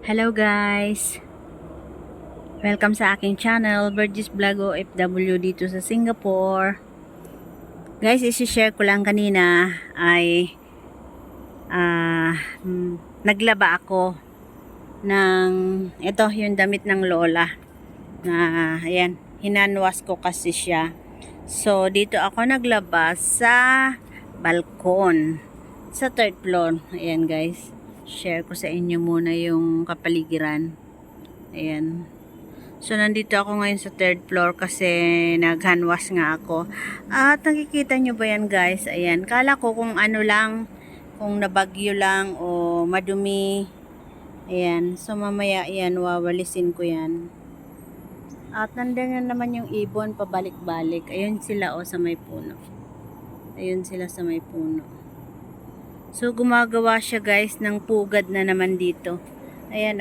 Hello guys! Welcome sa aking channel, Burgess Vlog OFW dito sa Singapore. Guys, isi-share ko lang kanina ay naglaba ako ng ito yung damit ng lola na ayan, hinanwas ko kasi siya. So dito ako naglaba sa balkon sa third floor. Ayan guys, share ko sa inyo muna yung kapaligiran. Ayan. So, nandito ako ngayon sa third floor kasi naghanwas nga ako. At nakikita nyo ba yan guys? Ayan. Kala ko kung ano lang, kung nabagyo lang o madumi. Ayan. So, mamaya yan, wawalisin ko yan. At nandiyan naman yung ibon pabalik-balik. Ayun sila sa may puno. Ayun sila sa may puno. So, gumagawa siya guys ng pugad na naman dito. Ayan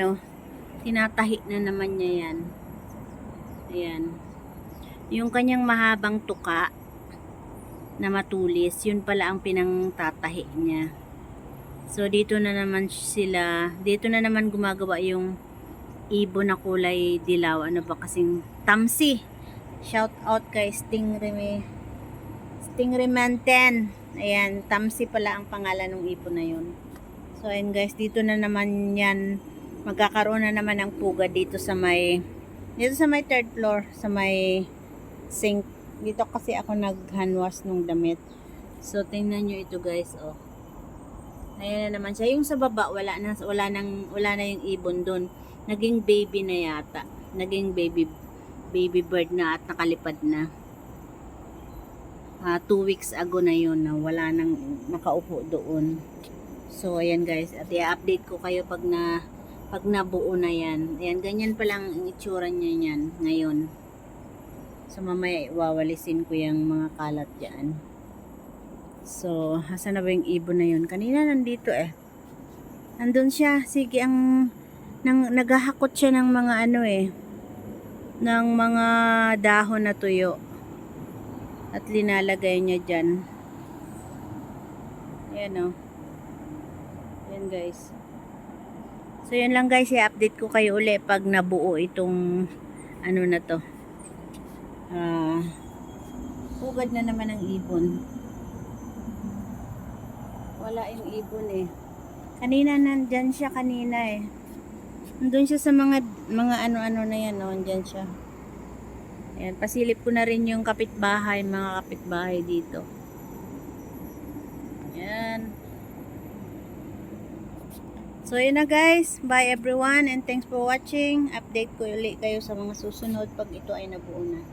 tinatahi na naman niya yan. Ayan. Yung kanyang mahabang tuka na matulis, yun pala ang pinangtatahi niya. So, dito na naman gumagawa yung ibon na kulay dilaw. Ano ba kasing tamsi. Shout out kay Stingray Man 10. Ayan, tamsi pala ang pangalan ng ibon na yun. So, ayan guys, dito na naman yan. Magkakaroon na naman ng puga dito sa may third floor, sa may sink. Dito kasi ako naghanwas nung damit. So, tingnan nyo ito guys, Ayan na naman siya. Yung sa baba, wala na yung ibon dun. Naging baby na yata. Naging baby bird na at nakalipad na. 2 weeks ago na yun na wala nang nakaupo doon. So, ayan guys. At i-update ko kayo pag nabuo na yan. Ayan, ganyan pa lang ang itsura niya yan ngayon. So, mamaya iwawalisin ko yung mga kalat dyan. So, asan na ba yung ibon na yun? Kanina nandito Nandun siya. Sige, naghahakot siya ng mga ng mga dahon na tuyo. At linalagay niya dyan. Ayan Ayan guys. So, yun lang guys, i-update ko kayo uli pag nabuo itong na to. Pugad na naman ang ibon. Wala yung ibon Kanina nandyan siya Nandun siya sa mga ano-ano na yan, nandyan siya. Ayan, pasilip ko na rin yung mga kapitbahay dito. Ayan. So, yun na guys. Bye everyone and thanks for watching. Update ko ulit kayo sa mga susunod pag ito ay nabuo na.